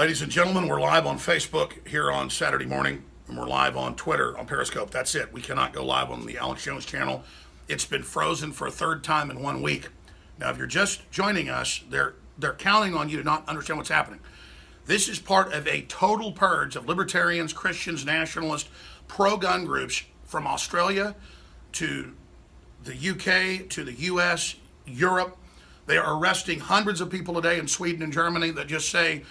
Ladies and gentlemen, we're live on Facebook here on Saturday morning, and we're live on Twitter on Periscope. That's it. We cannot go live on the Alex Jones channel. It's been frozen for a third time in 1 week. Now, if you're just joining us, they're counting on you to not understand what's happening. This is part of a total purge of libertarians, Christians, nationalists, pro-gun groups from Australia to the UK to the US, Europe. They are arresting hundreds of people a day in Sweden and Germany that just say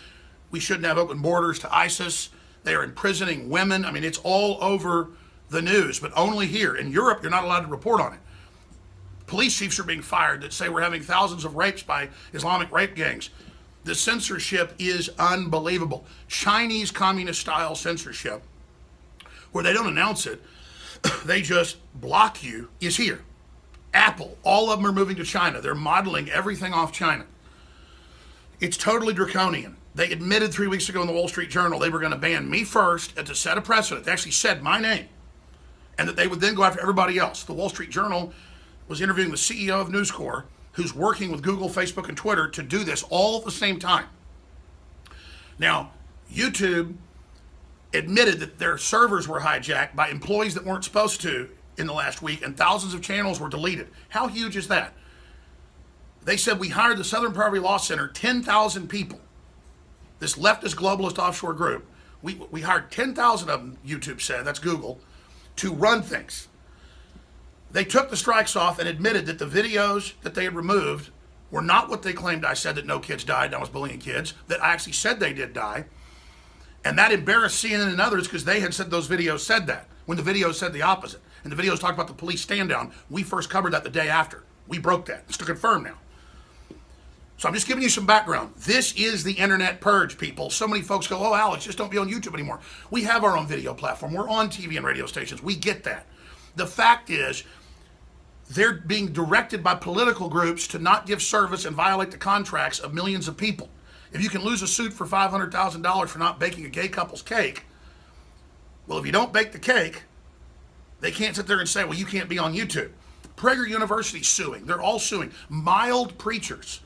we shouldn't have open borders to ISIS. They are imprisoning women. I mean, it's all over the news, but only here. In Europe, you're not allowed to report on it. Police chiefs are being fired that say we're having thousands of rapes by Islamic rape gangs. The censorship is unbelievable. Chinese communist-style censorship, where they don't announce it, they just block you, is here. Apple, all of them are moving to China. They're modeling everything off China. It's totally draconian. They admitted 3 weeks ago in the Wall Street Journal they were going to ban me first and to set a precedent. They actually said my name, and that they would then go after everybody else. The Wall Street Journal was interviewing the CEO of News Corp, who's working with Google, Facebook, and Twitter to do this all at the same time. Now, YouTube admitted that their servers were hijacked by employees that weren't supposed to in the last week, and thousands of channels were deleted. How huge is that? They said we hired the Southern Poverty Law Center, 10,000 people. This leftist globalist offshore group, we hired 10,000 of them, YouTube said, that's Google, to run things. They took the strikes off and admitted that the videos that they had removed were not what they claimed I said, that no kids died and I was bullying kids, that I actually said they did die. And that embarrassed CNN and others because they had said those videos said that, when the videos said the opposite. And the videos talked about the police stand down. We first covered that the day after. We broke that. It's to confirm now. So I'm just giving you some background. This is the internet purge, people. So many folks go, oh, Alex, just don't be on YouTube anymore. We have our own video platform. We're on TV and radio stations. We get that. The fact is, they're being directed by political groups to not give service and violate the contracts of millions of people. If you can lose a suit for $500,000 for not baking a gay couple's cake, well, if you don't bake the cake, they can't sit there and say, well, you can't be on YouTube. Prager University's suing. They're all suing. Mild preachers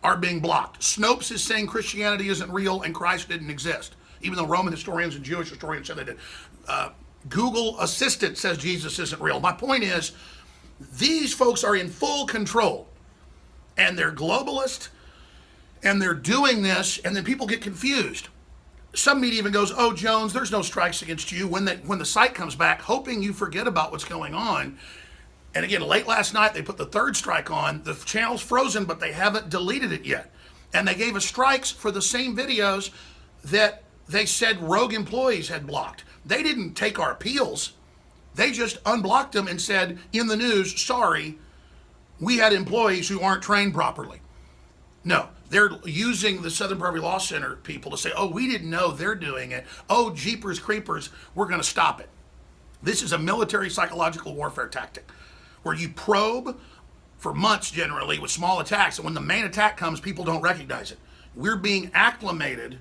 are being blocked. Snopes is saying Christianity isn't real and Christ didn't exist, even though Roman historians and Jewish historians said they did. Google Assistant says Jesus isn't real. My point is, these folks are in full control, and they're globalist, and they're doing this, and then people get confused. Some media even goes, oh, Jones, there's no strikes against you, when the site comes back, hoping you forget about what's going on. And again, late last night, they put the third strike on. The channel's frozen, but they haven't deleted it yet. And they gave us strikes for the same videos that they said rogue employees had blocked. They didn't take our appeals. They just unblocked them and said, in the news, sorry, we had employees who aren't trained properly. No, they're using the Southern Poverty Law Center people to say, oh, we didn't know they're doing it. Oh, jeepers creepers, we're going to stop it. This is a military psychological warfare tactic where you probe for months generally with small attacks, and when the main attack comes, people don't recognize it. We're being acclimated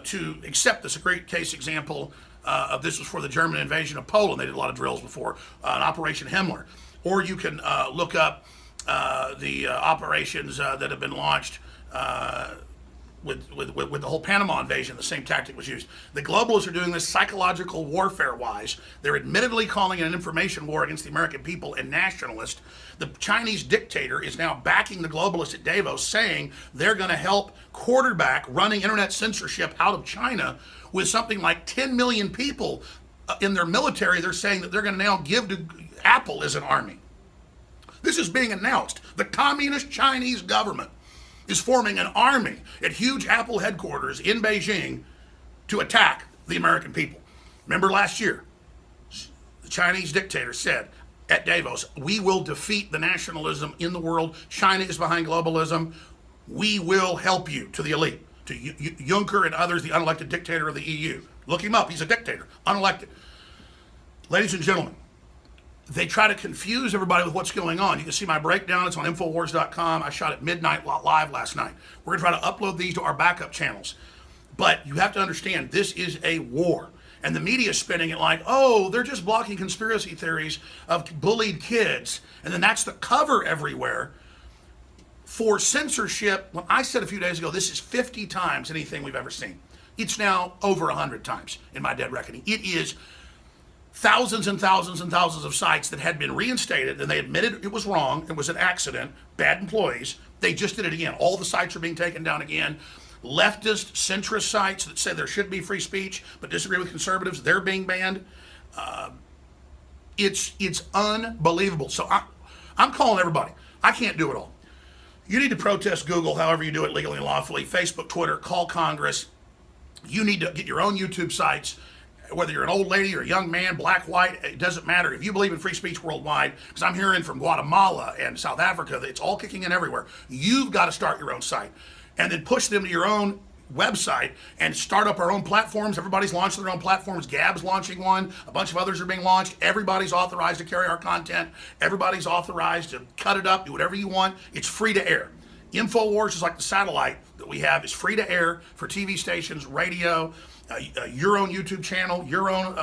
to accept this. A great case example of this was for the German invasion of Poland. They did a lot of drills before, an Operation Himmler. Or you can look up the operations that have been launched with the whole Panama invasion. The same tactic was used. The globalists are doing this psychological warfare-wise. They're admittedly calling it an information war against the American people and nationalists. The Chinese dictator is now backing the globalists at Davos, saying they're going to help quarterback running internet censorship out of China with something like 10 million people in their military. They're saying that they're going to now give to Apple as an army. This is being announced. The communist Chinese government is forming an army at huge Apple headquarters in Beijing to attack the American people. Remember last year, the Chinese dictator said at Davos, we will defeat the nationalism in the world. China is behind globalism. We will help you, to the elite, to Juncker and others, the unelected dictator of the EU. Look him up. He's a dictator, unelected. Ladies and gentlemen, they try to confuse everybody with what's going on. You can see my breakdown. It's on Infowars.com. I shot at midnight live last night. We're going to try to upload these to our backup channels. But you have to understand, this is a war. And the media is spinning it like, oh, they're just blocking conspiracy theories of bullied kids. And then that's the cover everywhere. for censorship, when I said a few days ago, this is 50 times anything we've ever seen. It's now over 100 times in my dead reckoning. It is thousands and thousands and thousands of sites that had been reinstated, and they admitted it was wrong, it was an accident, bad employees. They just did it again. All the sites are being taken down again. Leftist, centrist sites that say there should be free speech but disagree with conservatives, they're being banned. It's unbelievable. So I'm calling everybody. I can't do it all. You need to protest Google however you do it legally and lawfully. Facebook, Twitter, call Congress. You need to get your own YouTube sites. Whether you're an old lady or a young man, black, white, it doesn't matter. If you believe in free speech worldwide, because I'm hearing from Guatemala and South Africa that it's all kicking in everywhere, you've got to start your own site and then push them to your own website and start up our own platforms. Everybody's launching their own platforms. Gab's launching one. A bunch of others are being launched. Everybody's authorized to carry our content. Everybody's authorized to cut it up, do whatever you want. It's free to air. InfoWars is like the satellite that we have. It's free to air for TV stations, radio, your own YouTube channel, your own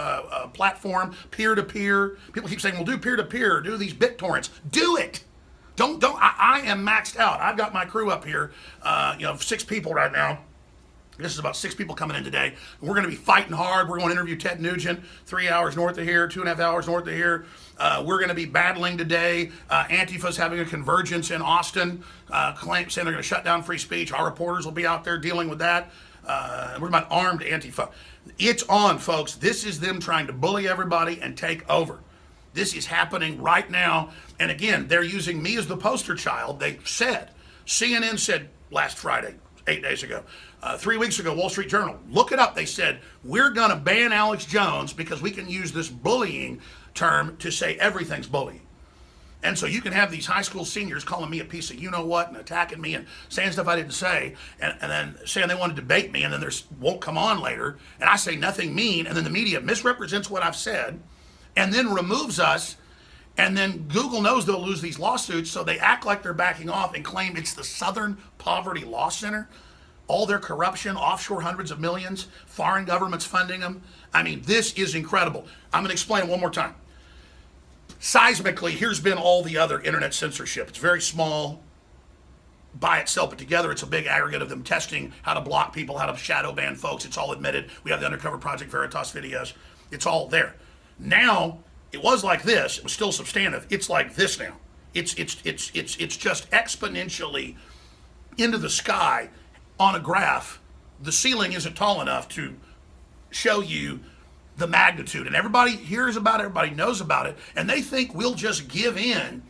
platform, peer-to-peer. People keep saying, well, do peer-to-peer, do these BitTorrents. Do it. Don't. I am maxed out. I've got my crew up here, 6 people right now. This is about 6 people coming in today. We're going to be fighting hard. We're going to interview Ted Nugent, 3 hours north of here, 2.5 hours north of here. We're going to be battling today. Antifa's having a convergence in Austin, saying they're going to shut down free speech. Our reporters will be out there dealing with that. We're about armed Antifa. It's on, folks. This is them trying to bully everybody and take over. This is happening right now. And again, they're using me as the poster child. They said, CNN said last Friday, 8 days ago, 3 weeks ago, Wall Street Journal, look it up. They said, we're going to ban Alex Jones because we can use this bullying term to say everything's bullying. And so you can have these high school seniors calling me a piece of you-know-what and attacking me and saying stuff I didn't say and then saying they want to debate me and then they won't come on later and I say nothing mean and then the media misrepresents what I've said and then removes us and then Google knows they'll lose these lawsuits so they act like they're backing off and claim it's the Southern Poverty Law Center. All their corruption, offshore hundreds of millions, foreign governments funding them. I mean, this is incredible. I'm going to explain it one more time. Seismically, here's been all the other internet censorship. It's very small by itself, but together it's a big aggregate of them testing how to block people, how to shadow ban folks. It's all admitted. We have the Undercover Project Veritas videos. It's all there. Now, it was like this. It was still substantive. It's like this now. It's just exponentially into the sky on a graph. The ceiling isn't tall enough to show you the magnitude, and everybody hears about it, everybody knows about it, and they think we'll just give in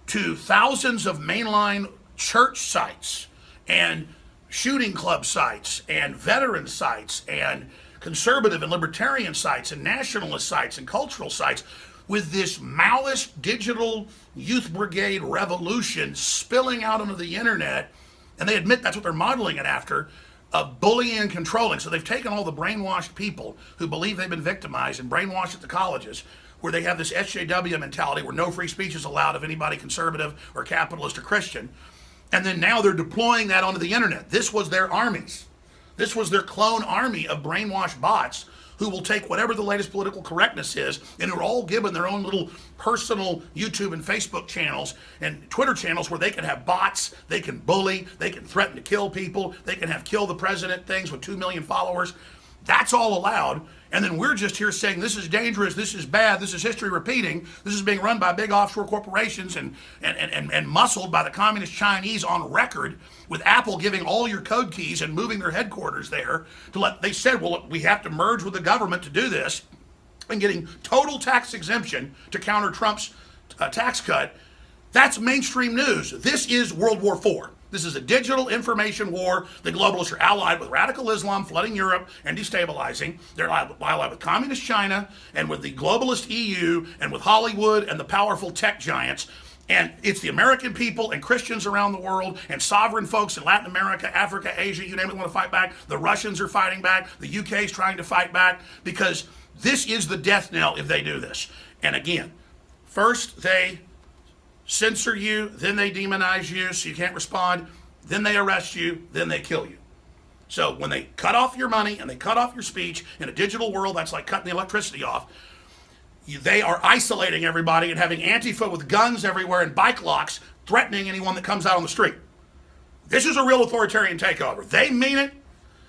to thousands of mainline church sites and shooting club sites and veteran sites and conservative and libertarian sites and nationalist sites and cultural sites with this Maoist digital youth brigade revolution spilling out onto the internet, and they admit that's what they're modeling it after, of bullying and controlling. So they've taken all the brainwashed people who believe they've been victimized and brainwashed at the colleges where they have this SJW mentality where no free speech is allowed of anybody conservative or capitalist or Christian. And then now they're deploying that onto the internet. This was their armies. This was their clone army of brainwashed bots who will take whatever the latest political correctness is and who are all given their own little personal YouTube and Facebook channels and Twitter channels where they can have bots, they can bully, they can threaten to kill people, they can have kill the president things with 2 million followers. That's all allowed. And then we're just here saying this is dangerous, this is bad, this is history repeating, this is being run by big offshore corporations and muscled by the communist Chinese on record, with Apple giving all your code keys and moving their headquarters there they said, well, we have to merge with the government to do this, and getting total tax exemption to counter Trump's tax cut. That's mainstream news. This is World War IV. This is a digital information war. The globalists are allied with radical Islam flooding Europe and destabilizing. They're allied with communist China and with the globalist EU and with Hollywood and the powerful tech giants. And it's the American people and Christians around the world and sovereign folks in Latin America, Africa, Asia, you name it, want to fight back. The Russians are fighting back. The UK is trying to fight back because this is the death knell if they do this. And again, first they censor you, then they demonize you so you can't respond, then they arrest you, then they kill you. So when they cut off your money and they cut off your speech in a digital world, that's like cutting the electricity off. They are isolating everybody and having Antifa with guns everywhere and bike locks threatening anyone that comes out on the street. This is a real authoritarian takeover. They mean it.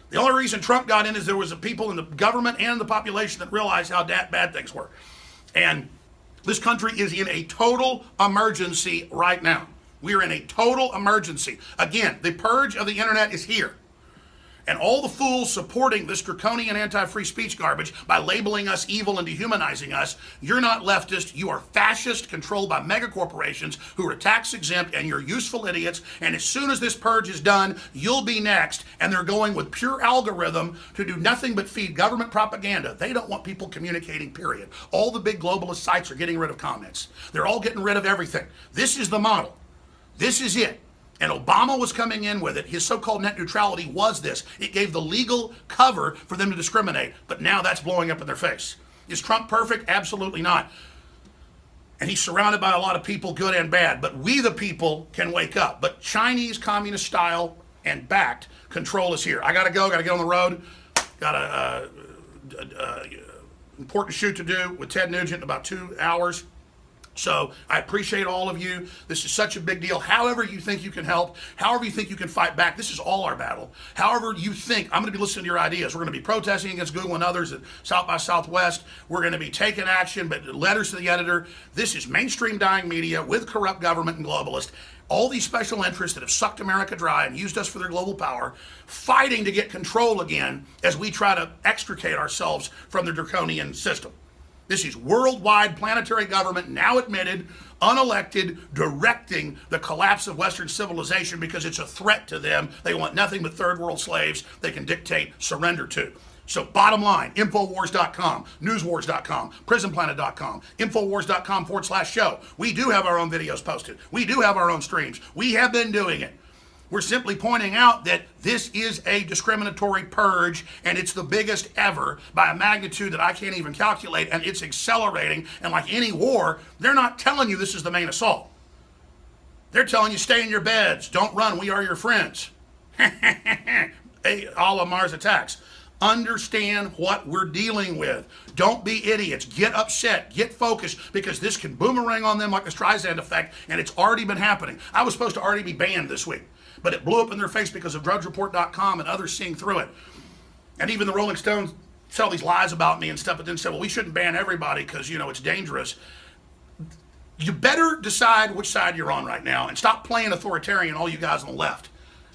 The only reason Trump got in is there was people in the government and the population that realized how bad things were. And this country is in a total emergency right now. We are in a total emergency. Again, the purge of the internet is here. And all the fools supporting this draconian anti-free speech garbage by labeling us evil and dehumanizing us, you're not leftist, you are fascist, controlled by mega corporations who are tax exempt, and you're useful idiots. And as soon as this purge is done, you'll be next. And they're going with pure algorithm to do nothing but feed government propaganda. They don't want people communicating, period. All the big globalist sites are getting rid of comments. They're all getting rid of everything. This is the model. This is it. And Obama was coming in with it. His so-called net neutrality was this. It gave the legal cover for them to discriminate. But now that's blowing up in their face. Is Trump perfect? Absolutely not. And he's surrounded by a lot of people, good and bad. But we, the people, can wake up. But Chinese communist style and backed control is here. I got to go. Got to get on the road. Got a important shoot to do with Ted Nugent in about 2 hours. So I appreciate all of you. This is such a big deal. However you think you can help, however you think you can fight back, this is all our battle. However you think, I'm going to be listening to your ideas. We're going to be protesting against Google and others at South by Southwest. We're going to be taking action, but letters to the editor. This is mainstream dying media with corrupt government and globalists. All these special interests that have sucked America dry and used us for their global power, fighting to get control again as we try to extricate ourselves from the draconian system. This is worldwide planetary government, now admitted, unelected, directing the collapse of Western civilization because it's a threat to them. They want nothing but third world slaves they can dictate surrender to. So bottom line, Infowars.com, Newswars.com, PrisonPlanet.com, Infowars.com/show. We do have our own videos posted. We do have our own streams. We have been doing it. We're simply pointing out that this is a discriminatory purge, and it's the biggest ever by a magnitude that I can't even calculate, and it's accelerating. And like any war, they're not telling you this is the main assault. They're telling you stay in your beds, don't run, we are your friends. A la Mars Attacks. Understand what we're dealing with. Don't be idiots. Get upset. Get focused, because this can boomerang on them like the Streisand effect, and it's already been happening. I was supposed to already be banned this week, but it blew up in their face because of DrudgeReport.com and others seeing through it. And even the Rolling Stones tell these lies about me and stuff, but then say, well, we shouldn't ban everybody because, it's dangerous. You better decide which side you're on right now and stop playing authoritarian, all you guys on the left.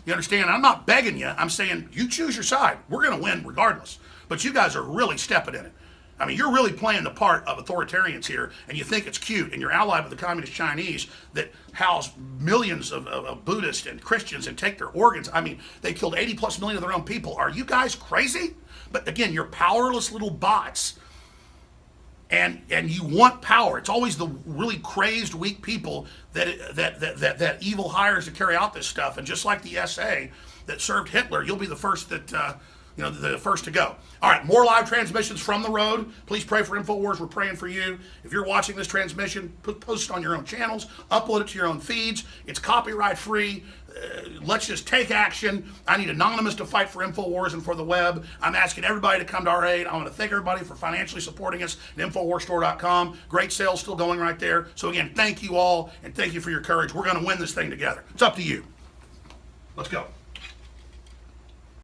You understand? I'm not begging you. I'm saying you choose your side. We're going to win regardless. But you guys are really stepping in it. I mean, you're really playing the part of authoritarians here, and you think it's cute, and you're allied with the communist Chinese that house millions of Buddhists and Christians and take their organs. I mean, they killed 80+ million of their own people. Are you guys crazy? But again, you're powerless little bots. And you want power. It's always the really crazed, weak people that evil hires to carry out this stuff. And just like the SA that served Hitler, you'll be the first the first to go. All right, more live transmissions from the road. Please pray for InfoWars. We're praying for you. If you're watching this transmission, post it on your own channels, upload it to your own feeds. It's copyright free. Let's just take action. I need Anonymous to fight for InfoWars and for the web. I'm asking everybody to come to our aid. I want to thank everybody for financially supporting us at InfoWarsStore.com. Great sales still going right there. So again, thank you all, and thank you for your courage. We're going to win this thing together. It's up to you. Let's go.